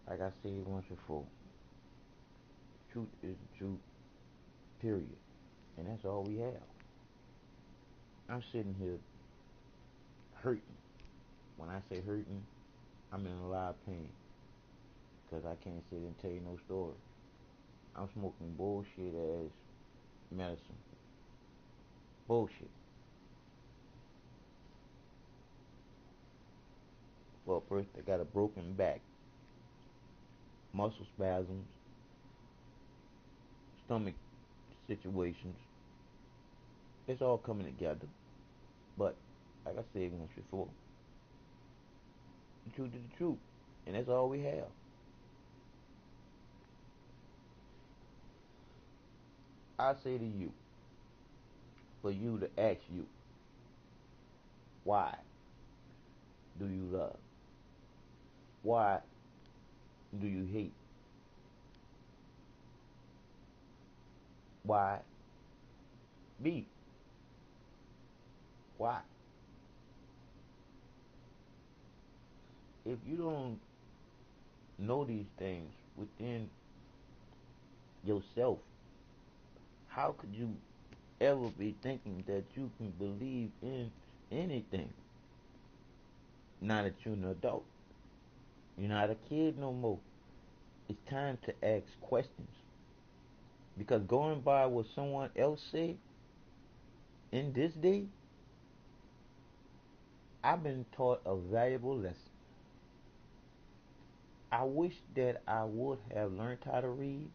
Like I said once before, truth is the truth, period. And that's all we have. I'm sitting here hurting. When I say hurting, I'm in a lot of pain. Because I can't sit and tell you no story. I'm smoking bullshit as medicine. Bullshit. For a person that got a broken back, muscle spasms, stomach situations, it's all coming together. But, like I said once before, the truth is the truth. And that's all we have. I say to you, for you to ask you, why do you love? Why do you hate? Why me? Why? If you don't know these things within yourself, how could you ever be thinking that you can believe in anything? Now that you're an adult, you're not a kid no more. It's time to ask questions. Because going by what someone else said in this day, I've been taught a valuable lesson. I wish that I would have learned how to read,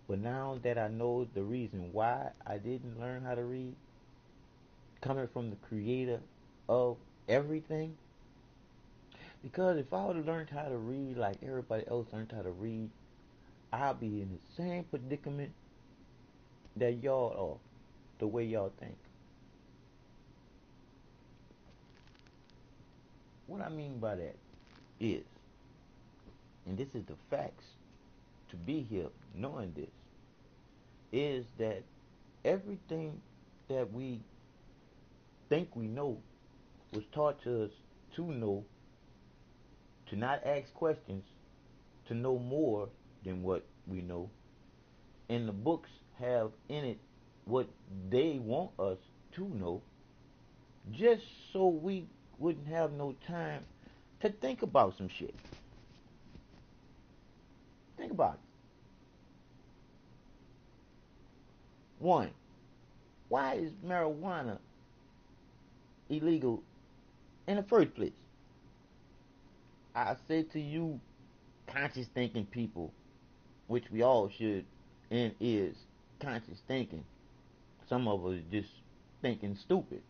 but now that I know the reason why I didn't learn how to read, coming from the creator of everything, because if I would have learned how to read like everybody else learned how to read, I'll be in the same predicament that y'all are, the way y'all think. What I mean by that is, and this is the facts, to be here knowing this, is that everything that we think we know was taught to us to know, to not ask questions, to know more than what we know. And the books have in it what they want us to know, just so we wouldn't have no time to think about some shit. Think about it. One, why is marijuana illegal in the first place? I say to you, conscious thinking people, which we all should and is conscious thinking. Some of us just thinking stupid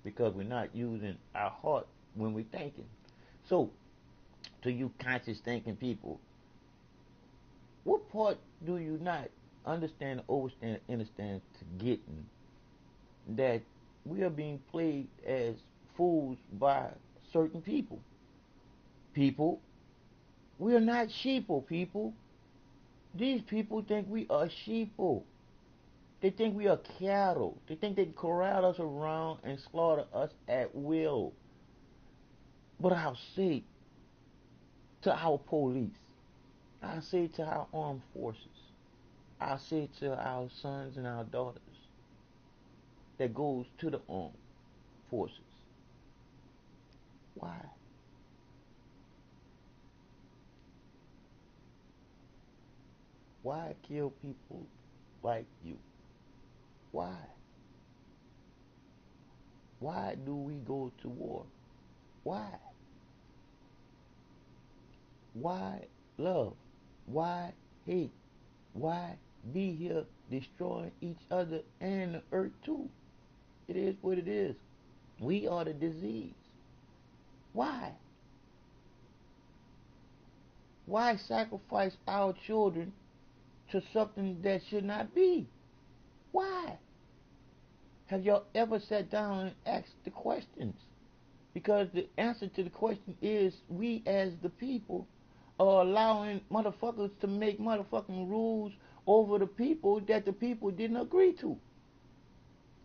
because we're not using our heart when we're thinking. So, to you conscious thinking people, what part do you not understand, overstand, understand to getting that we are being played as fools by certain people? People, we are not sheeple, people. These people think we are sheeple. They think we are cattle. They think they can corral us around and slaughter us at will. But I'll say to our police, I'll say to our armed forces, I'll say to our sons and our daughters that goes to the armed forces, why? Why kill people like you? Why? Why do we go to war? Why? Why love? Why hate? Why be here destroying each other and the earth too? It is what it is. We are the disease. Why? Why sacrifice our children to something that should not be? Why? Have y'all ever sat down and asked the questions? Because the answer to the question is we as the people are allowing motherfuckers to make motherfucking rules over the people that the people didn't agree to.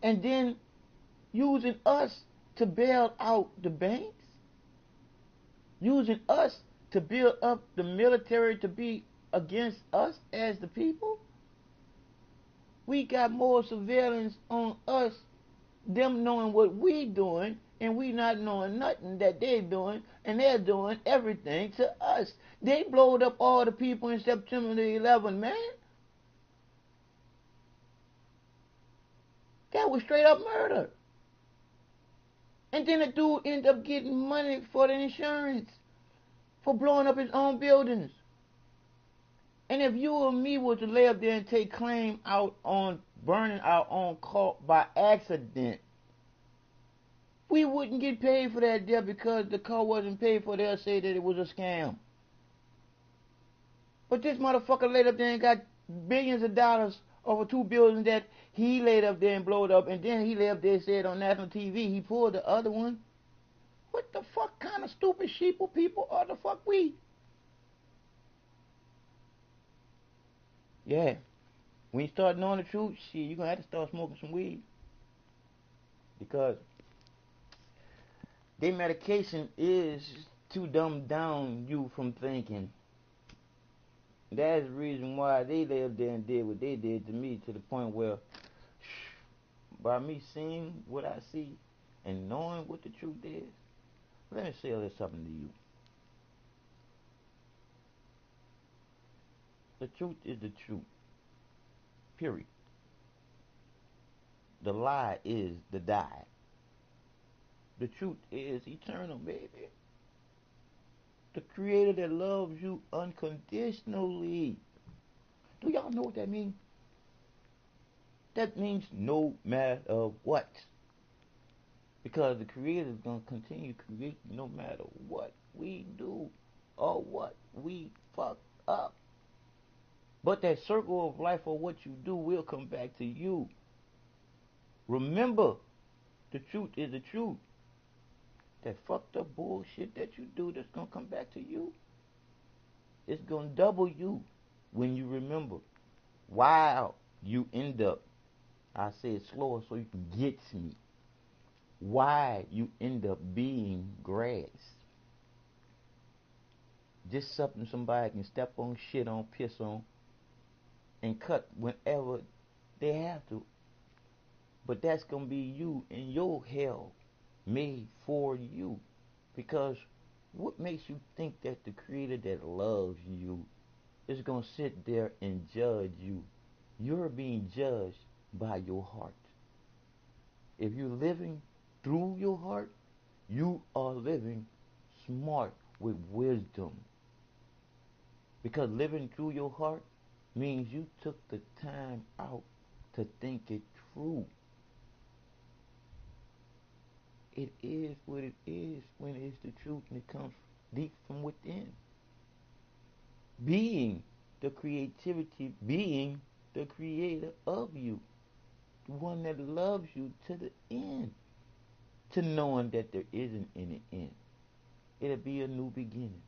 And then using us to bail out the banks, using us to build up the military to be against us as the people? We got more surveillance on us, them knowing what we doing, and we not knowing nothing that they doing, and they're doing everything to us. They blowed up all the people in September the 11th, man. That was straight up murder. And then the dude ended up getting money for the insurance for blowing up his own buildings. And if you or me were to lay up there and take claim out on burning our own car by accident, we wouldn't get paid for that debt because the car wasn't paid for. They'll say that it was a scam. But this motherfucker laid up there and got billions of dollars over two buildings that he laid up there and blowed up, and then he laid up there and said on national TV he pulled the other one. What the fuck kind of stupid sheeple people are the fuck we? Yeah. When you start knowing the truth, shit, you're gonna have to start smoking some weed. Because their medication is to dumb down you from thinking. That's the reason why they lived there and did what they did to me, to the point where, by me seeing what I see and knowing what the truth is, let me say a little something to you. The truth is the truth. Period. The lie is the die. The truth is eternal, baby. The creator that loves you unconditionally. Do y'all know what that means? That means no matter what. Because the creator is going to continue creating no matter what we do or what we fuck up. But that circle of life or what you do will come back to you. Remember, the truth is the truth. That fucked up bullshit that you do, that's going to come back to you. It's going to double you when you remember. While you end up, I say it slower so you can get to me. Why you end up being grass. Just something somebody can step on, shit on, piss on, and cut whenever they have to. But that's going to be you in your hell made for you. Because what makes you think that the creator that loves you is going to sit there and judge you? You're being judged by your heart. If you're living through your heart, you are living smart with wisdom. Because living through your heart means you took the time out to think it through. It is what it is when it's the truth and it comes deep from within. Being the creativity, being the creator of you. The one that loves you to the end. To knowing that there isn't any end. It'll be a new beginning.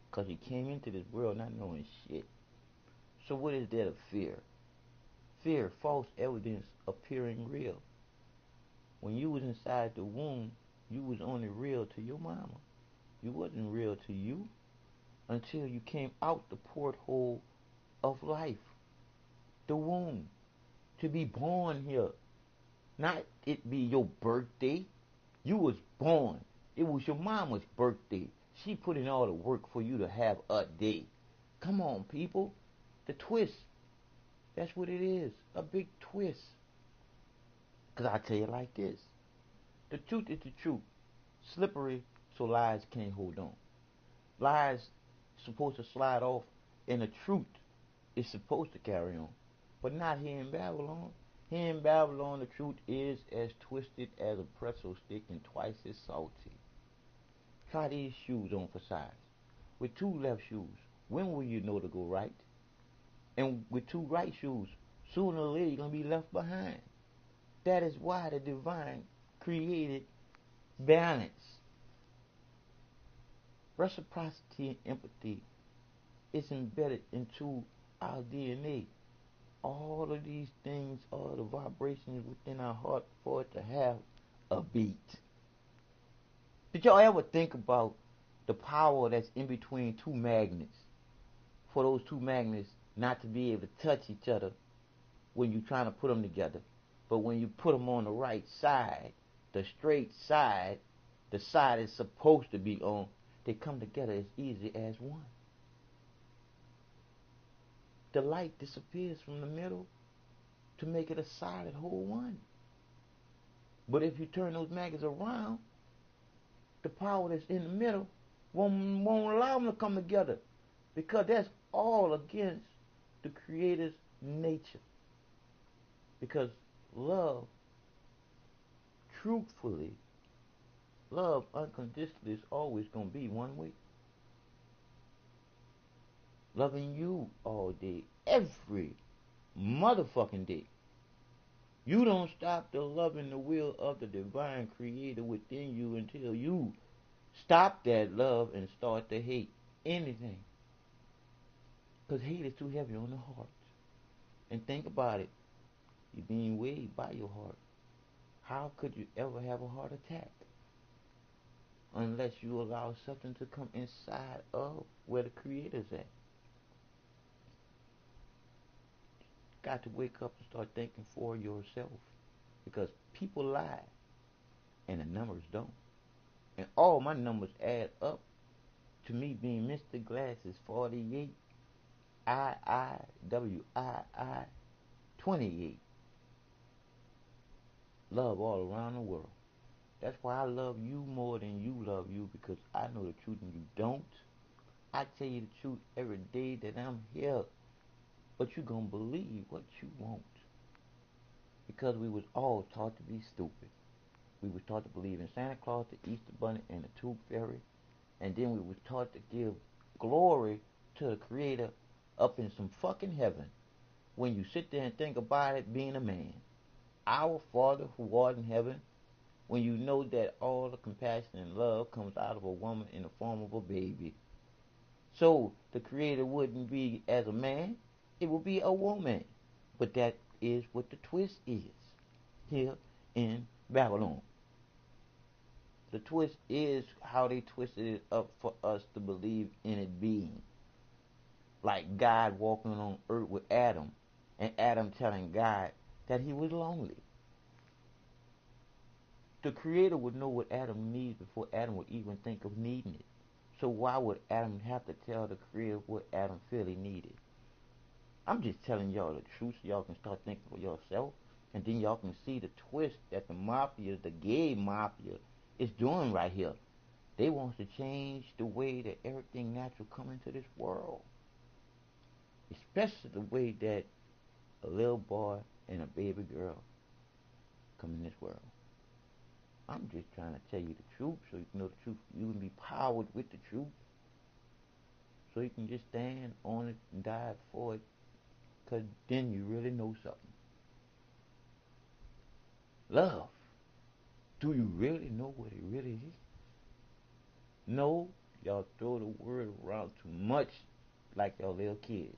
Because you came into this world not knowing shit. So what is there to fear? Fear, false evidence appearing real. When you was inside the womb, you was only real to your mama. You wasn't real to you until you came out the porthole of life. The womb. To be born here. Not it be your birthday. You was born. It was your mama's birthday. She put in all the work for you to have a day. Come on, people. The twist. That's what it is. A big twist. Because I tell you like this. The truth is the truth. Slippery, so lies can't hold on. Lies supposed to slide off, and the truth is supposed to carry on. But not here in Babylon. Here in Babylon, the truth is as twisted as a pretzel stick and twice as salty. Try these shoes on for size. With two left shoes, when will you know to go right? And with two right shoes, sooner or later you're going to be left behind. That is why the divine created balance. Reciprocity and empathy is embedded into our DNA. All of these things are the vibrations within our heart for it to have a beat. Did y'all ever think about the power that's in between two magnets, for those two magnets not to be able to touch each other when you're trying to put them together. But when you put them on the right side, the straight side, the side it's supposed to be on, they come together as easy as one. The light disappears from the middle to make it a solid whole one. But if you turn those magnets around, the power that's in the middle won't allow them to come together, because that's all against the Creator's nature. Because love, truthfully, love unconditionally is always going to be one way. Loving you all day, every motherfucking day. You don't stop the loving the will of the divine creator within you until you stop that love and start to hate anything. Because hate is too heavy on the heart. And think about it. You're being weighed by your heart. How could you ever have a heart attack? Unless you allow something to come inside of where the Creator's at. Got to wake up and start thinking for yourself. Because people lie and the numbers don't. And all my numbers add up to me being Mr. Glasses 48, III 28. Love all around the world. That's why I love you more than you love you, because I know the truth and you don't. I tell you the truth every day that I'm here, but you gonna believe what you want. Because we was all taught to be stupid. We was taught to believe in Santa Claus, the Easter Bunny, and the Tooth Fairy. And then we was taught to give glory to the Creator up in some fucking heaven. When you sit there and think about it being a man. Our Father who art in heaven, when you know that all the compassion and love comes out of a woman in the form of a baby. So the Creator wouldn't be as a man, it would be a woman. But that is what the twist is here in Babylon. The twist is how they twisted it up for us to believe in it being. Like God walking on earth with Adam, and Adam telling God that he was lonely. The Creator would know what Adam needs before Adam would even think of needing it. So why would Adam have to tell the Creator what Adam feel he needed? I'm just telling y'all the truth so y'all can start thinking for yourself, and then y'all can see the twist that the mafia, the gay mafia, is doing right here. They want to change the way that everything natural come into this world. Especially the way that a little boy and a baby girl come in this world. I'm just trying to tell you the truth so you can know the truth. You can be powered with the truth. So you can just stand on it and die for it. Because then you really know something. Love. Do you really know what it really is? No, y'all throw the word around too much like y'all little kids.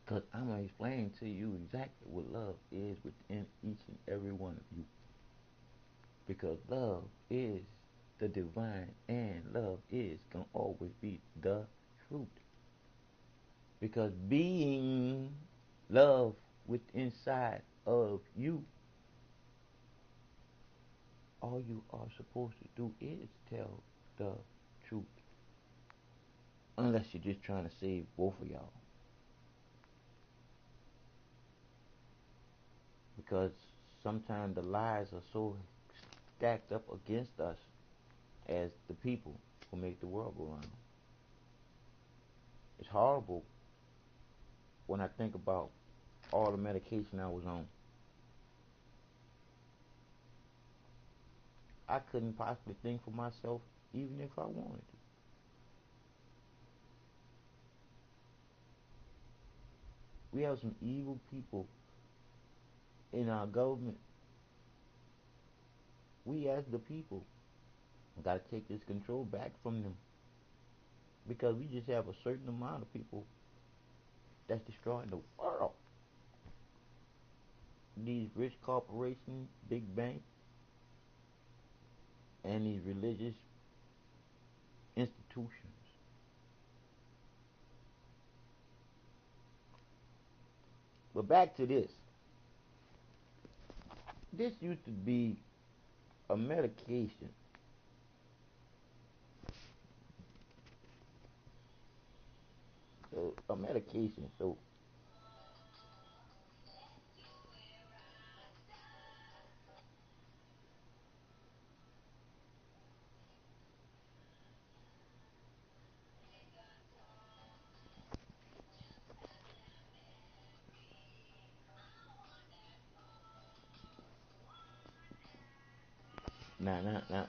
Because I'm going to explain to you exactly what love is within each and every one of you. Because love is the divine, and love is going to always be the truth. Because being love within inside of you, all you are supposed to do is tell the truth. Unless you're just trying to save both of y'all. Because sometimes the lies are so stacked up against us as the people who make the world go round. It's horrible when I think about all the medication I was on. I couldn't possibly think for myself even if I wanted to. We have some evil people in our government. We as the people got to take this control back from them. Because we just have a certain amount of people that's destroying the world. These rich corporations, big banks, and these religious institutions. But back to this. This used to be a medication. So a medication. So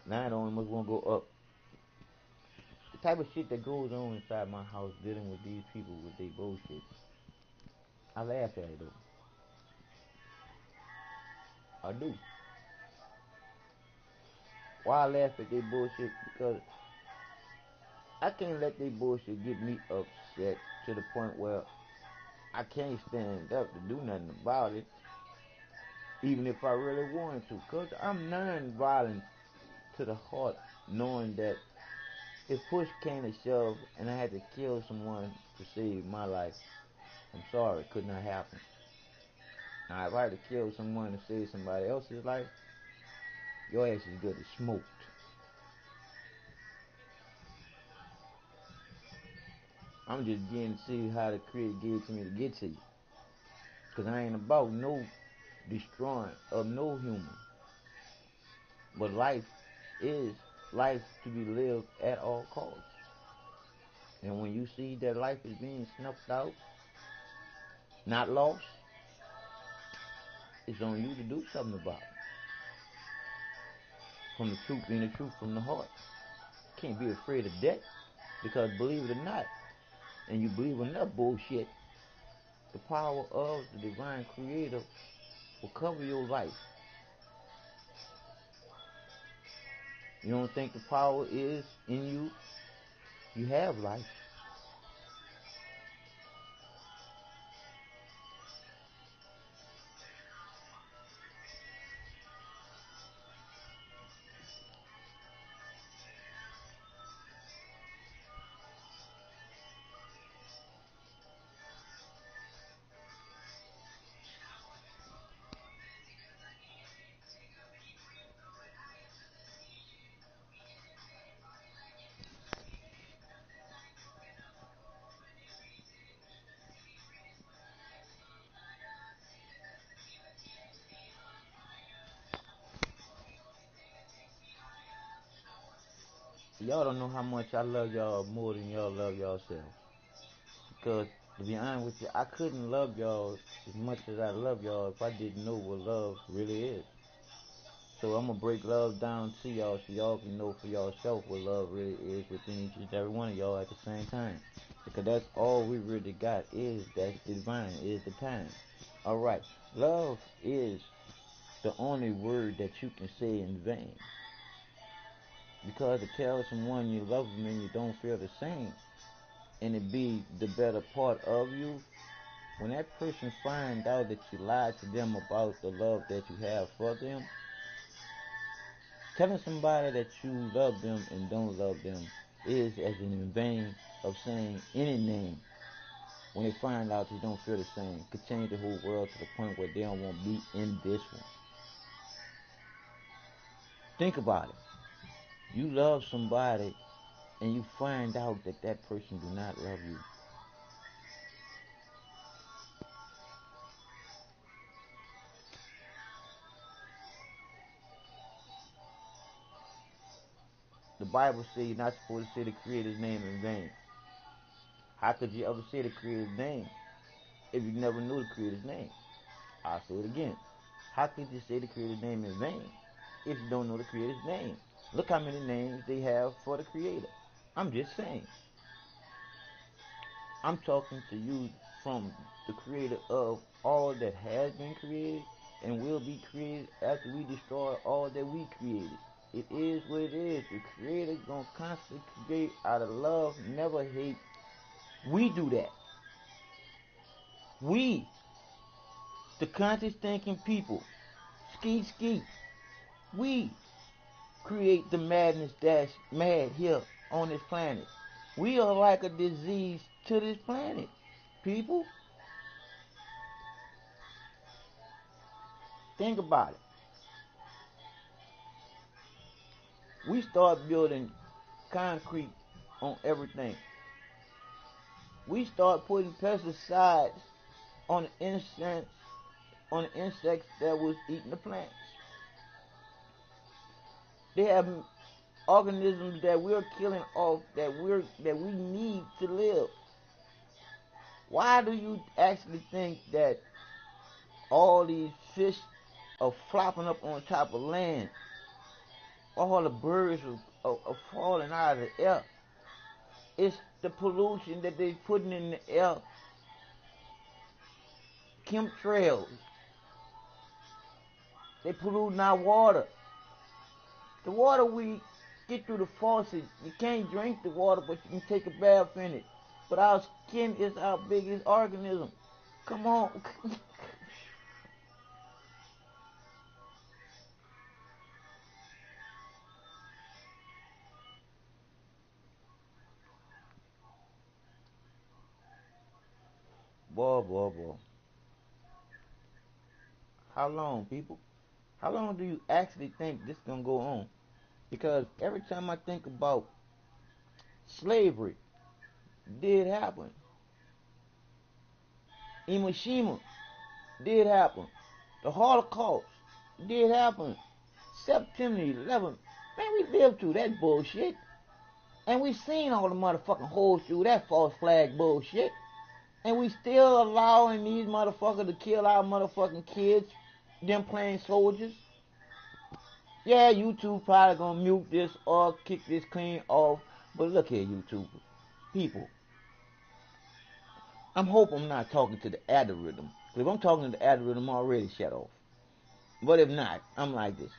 now it only must want to go up. The type of shit that goes on inside my house dealing with these people with their bullshit. I laugh at it though. I do. Why I laugh at their bullshit? Because I can't let their bullshit get me upset to the point where I can't stand up to do nothing about it, even if I really wanted to. Because I'm non-violent to the heart, knowing that if push came to shove and I had to kill someone to save my life, I'm sorry, it could not happen. Now, if I had to kill someone to save somebody else's life, your ass is good as smoked. I'm just getting to see how the Creator gave it to me to get to you. Because I ain't about no destroying of no human. But life is life to be lived at all costs. And when you see that life is being snuffed out, not lost, it's on you to do something about it. From the truth, being the truth from the heart. Can't be afraid of death, because believe it or not, and you believe enough bullshit, the power of the divine creator will cover your life. You don't think the power is in you? You have life. Y'all don't know how much I love y'all more than y'all love yourself. Because, to be honest with you, I couldn't love y'all as much as I love y'all if I didn't know what love really is. So I'm gonna break love down to y'all so y'all can know for yourself what love really is within each and every one of y'all at the same time. Because that's all we really got is that divine, is the time. Alright, love is the only word that you can say in vain. Because to tell someone you love them and you don't feel the same, and it be the better part of you, when that person finds out that you lied to them about the love that you have for them, telling somebody that you love them and don't love them is as in vain of saying any name. When they find out you don't feel the same, could change the whole world to the point where they don't want to be in this one. Think about it. You love somebody and you find out that that person do not love you. The Bible says you're not supposed to say the Creator's name in vain. How could you ever say the Creator's name if you never knew the Creator's name? I'll say it again. How could you say the Creator's name in vain if you don't know the Creator's name? Look how many names they have for the Creator. I'm just saying. I'm talking to you from the Creator of all that has been created and will be created after we destroy all that we created. It is what it is. The Creator gonna constantly create out of love, never hate. We do that. We, the conscious thinking people, skeet, we create the madness that's mad here on this planet. We are like a disease to this planet. People, think about it. We start building concrete on everything. We start putting pesticides on the insects that was eating the plants. They have organisms that we're killing off that we need to live. Why do you actually think that all these fish are flopping up on top of land? All the birds are falling out of the air. It's the pollution that they're putting in the air. Chemtrails. They polluting our water. The water we get through the faucet, you can't drink the water, but you can take a bath in it. But our skin is our biggest organism. Come on. Boy, boy, boy. How long, people? How long do you actually think this is going to go on? Because every time I think about slavery, did happen. Hiroshima did happen. The Holocaust did happen. September 11th. Man, we lived through that bullshit. And we seen all the motherfucking holes through that false flag bullshit. And we still allowing these motherfuckers to kill our motherfucking kids, them playing soldiers. Yeah, YouTube probably gonna mute this or kick this clean off. But look here, YouTube people. I'm hoping I'm not talking to the algorithm. Because if I'm talking to the algorithm, I'm already shut off. But if not, I'm like this.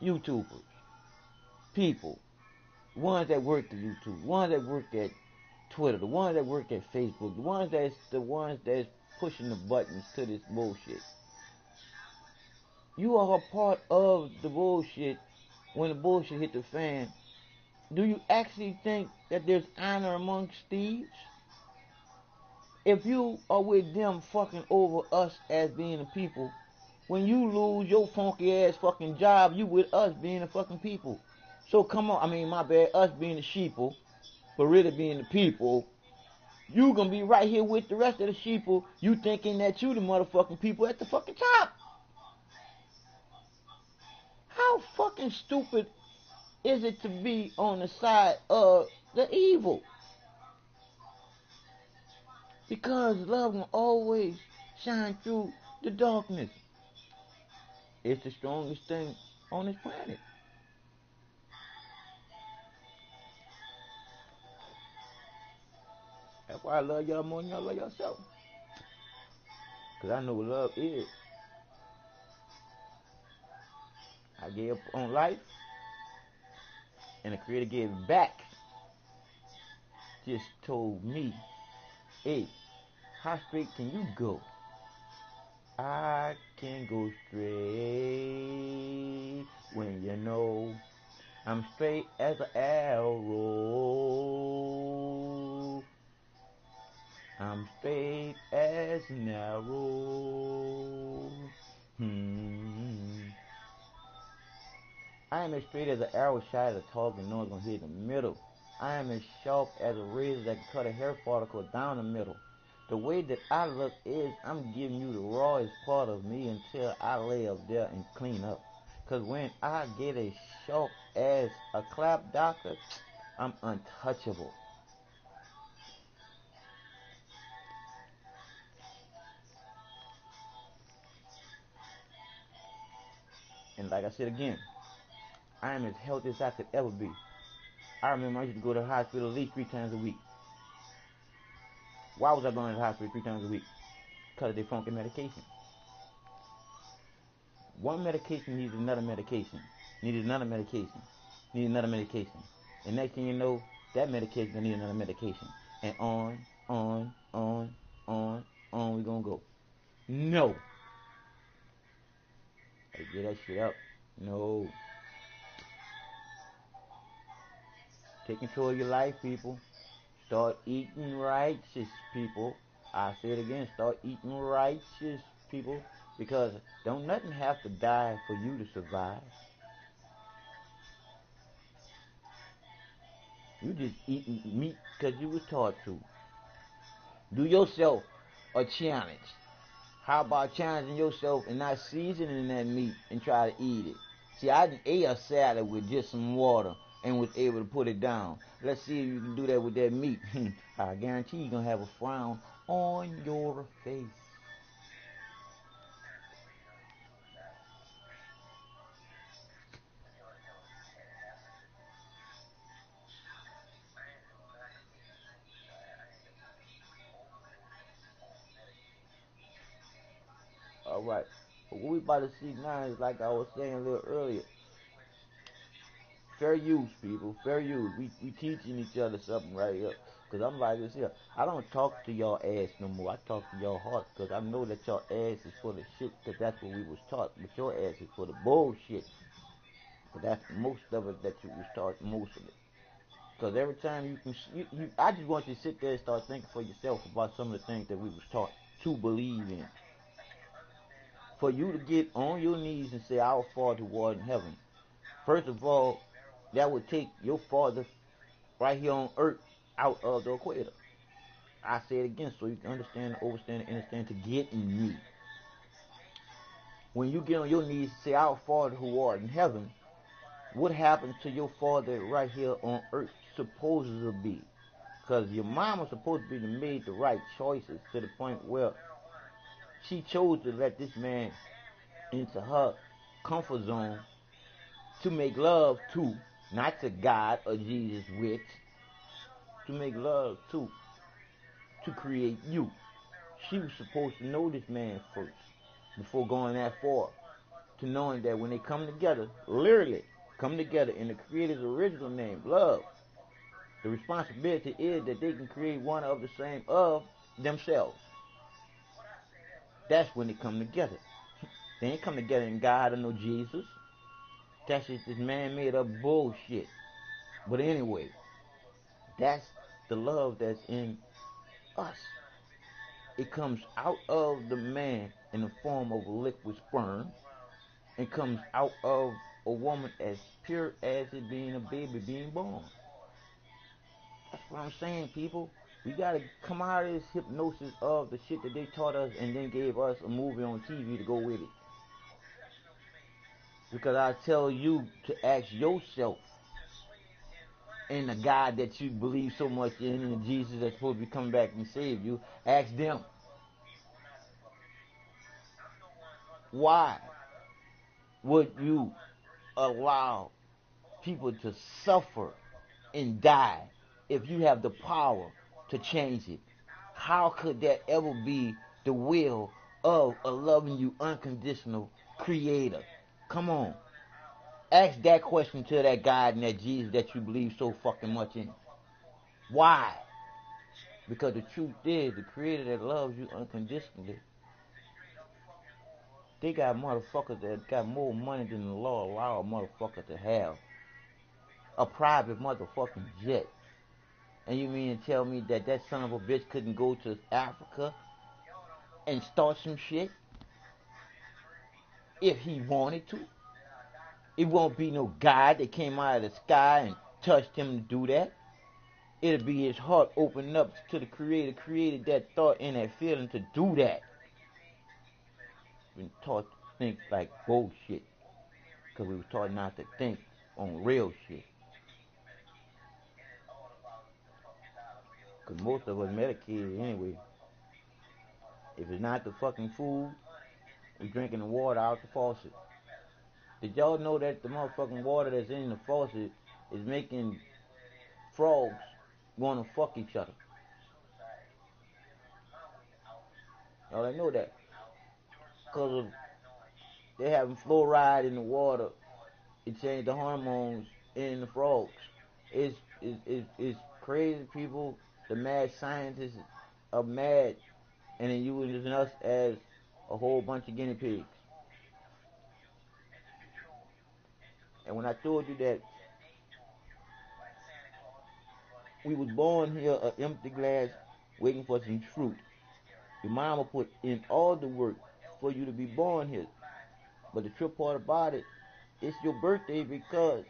YouTubers, people, ones that work at YouTube, ones that work at Twitter, the ones that work at Facebook, the ones that's pushing the buttons to this bullshit. You are a part of the bullshit when the bullshit hit the fan. Do you actually think that there's honor amongst thieves? If you are with them fucking over us as being the people, when you lose your funky ass fucking job, you with us being the fucking people. So come on, I mean my bad, us being the sheeple, but really being the people. You gonna be right here with the rest of the sheeple, you thinking that you the motherfucking people at the fucking top. How fucking stupid is it to be on the side of the evil? Because love will always shine through the darkness. It's the strongest thing on this planet. That's why I love y'all more than y'all love yourself. Because I know what love is. I gave up on life, and the Creator gave it back. Just told me, hey, how straight can you go? I can go straight when you know I'm straight as an arrow. I'm straight as an arrow. I am as straight as an arrow shot at a target, no one's gonna hit in the middle. I am as sharp as a razor that can cut a hair follicle down the middle. The way that I look is I'm giving you the rawest part of me until I lay up there and clean up. Cause when I get as sharp as a clap doctor, I'm untouchable. And like I said again, I am as healthy as I could ever be. I remember I used to go to the hospital at least 3 times a week. Why was I going to the hospital 3 times a week? Because of their funky medication. One medication needs another medication, needed another medication, needed another medication. And next thing you know, that medication gonna need another medication. And on we gonna go. No. Hey, get that shit up. No. Take control of your life, people. Start eating righteous, people. I say it again, start eating righteous, people. Because don't nothing have to die for you to survive. You just eating meat because you was taught to. Do yourself a challenge. How about challenging yourself and not seasoning that meat and try to eat it? See, I ate a salad with just some water and was able to put it down. Let's see if you can do that with that meat. I guarantee you're going to have a frown on your face. All right. But what we about to see now is, like I was saying a little earlier, fair use, people. Fair use. We teaching each other something right here. Because I'm like this here. I don't talk to y'all ass no more. I talk to y'all heart. Because I know that y'all ass is full of shit. Because that's what we was taught. But your ass is full of bullshit. Because that's most of it that you was taught. Most of it. Because every time you can, I just want you to sit there and start thinking for yourself about some of the things that we was taught to believe in. For you to get on your knees and say, "Our Father who art in heaven." First of all, that would take your father right here on earth out of the equator. I say it again so you can understand, overstand, and understand to get in me. When you get on your knees and say, "Our Father who art in heaven," what happens to your father right here on earth supposed to be? Because your mom was supposed to be made the right choices to the point where she chose to let this man into her comfort zone to make love to, not to God or Jesus with, to make love to create you. She was supposed to know this man first before going that far. To knowing that when they come together, literally come together in the Creator's original name, love, the responsibility is that they can create one of the same of themselves. That's when they come together. They ain't come together in God or no Jesus. That's just this man-made up bullshit. But anyway, that's the love that's in us. It comes out of the man in the form of a liquid sperm and comes out of a woman as pure as it being a baby being born. That's what I'm saying, people. We gotta come out of this hypnosis of the shit that they taught us and then gave us a movie on TV to go with it. Because I tell you to ask yourself and the God that you believe so much in and Jesus that's supposed to be coming back and save you, ask them, why would you allow people to suffer and die if you have the power to change it? How could that ever be the will of a loving you unconditional creator? Come on. Ask that question to that God and that Jesus that you believe so fucking much in. Why? Because the truth is, the creator that loves you unconditionally, they got motherfuckers that got more money than the law allow a motherfucker to have. A private motherfucking jet. And you mean to tell me that that son of a bitch couldn't go to Africa and start some shit if he wanted to? It won't be no God that came out of the sky and touched him to do that. It'll be his heart opening up to the creator, created that thought and that feeling to do that. Been taught to think like bullshit. Because we were taught not to think on real shit. Because most of us medicated anyway. If it's not the fucking food, we drinking the water out the faucet. Did y'all know that the motherfucking water that's in the faucet is making frogs want to fuck each other? Y'all didn't know that. Because they having fluoride in the water, it changed the hormones in the frogs. It's crazy people. The mad scientists are mad, and then using us as a whole bunch of guinea pigs. And when I told you that We was born here an empty glass waiting for some fruit. Your mama put in all the work for you to be born here. But the true part about it, it's your birthday because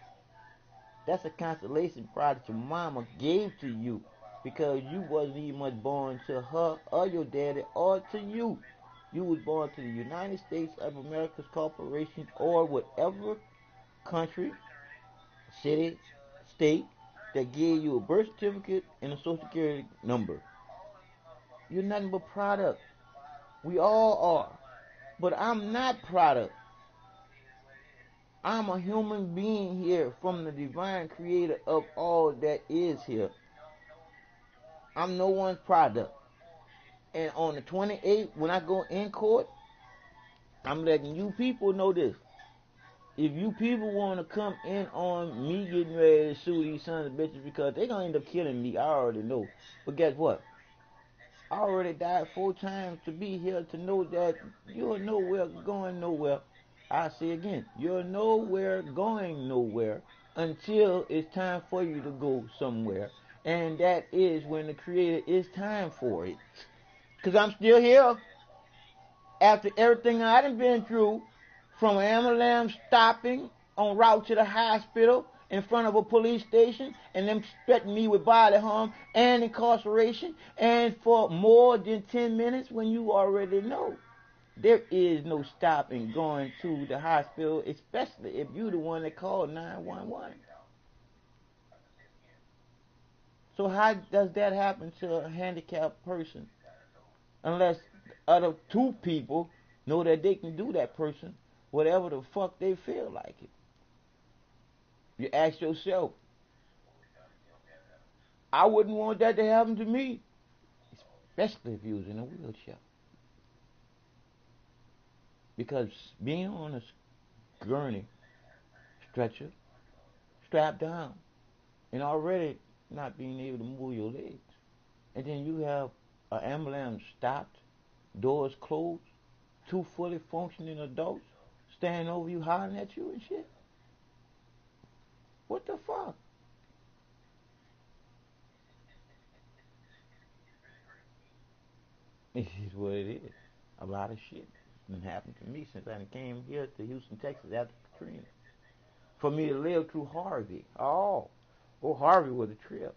that's a consolation prize that your mama gave to you because you wasn't even much born to her or your daddy or to you. You was born to the United States of America's corporation or whatever country, city, state that gave you a birth certificate and a social security number. You're nothing but product. We all are. But I'm not product. I'm a human being here from the divine creator of all that is here. I'm no one's product. And on the 28th, when I go in court, I'm letting you people know this. If you people want to come in on me getting ready to sue these sons of bitches because they're going to end up killing me, I already know. But guess what? I already died 4 times to be here to know that you're nowhere going nowhere. I say again, you're nowhere going nowhere until it's time for you to go somewhere. And that is when the Creator is time for it. Because I'm still here after everything I done been through, from an ambulance stopping en route to the hospital in front of a police station and them threatening me with bodily harm and incarceration and for more than 10 minutes when you already know. There is no stopping going to the hospital, especially if you're the one that called 911. So how does that happen to a handicapped person? Unless other 2 people know that they can do that person whatever the fuck they feel like it. You ask yourself, I wouldn't want that to happen to me, especially if you was in a wheelchair. Because being on a gurney, stretcher, strapped down, and already not being able to move your legs, and then you have an ambulance stopped, doors closed, 2 fully functioning adults standing over you, hollering at you and shit. What the fuck? It is what it is. A lot of shit has happened to me since I came here to Houston, Texas after Katrina. For me to live through Harvey. Oh, Harvey was a trip.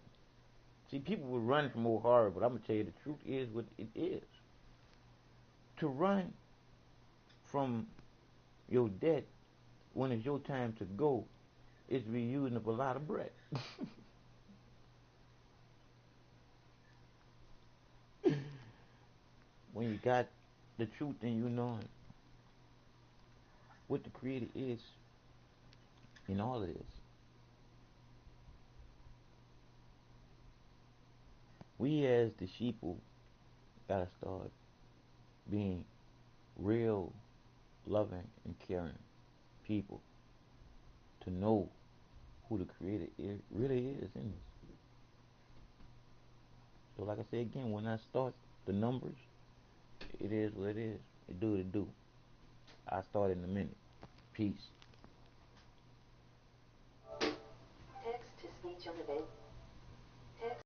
See, people would run from old Harvey, but I'm going to tell you the truth is what it is. To run from your debt when it's your time to go is to be using up a lot of breath. When you got the truth and you knowing what the Creator is in all of this, we as the sheeple gotta start being real, loving, and caring people to know who the Creator really is in this. So, like I said again, when I start the numbers, it is what it is. It do what it do. I start in a minute. Peace. Text to speech on the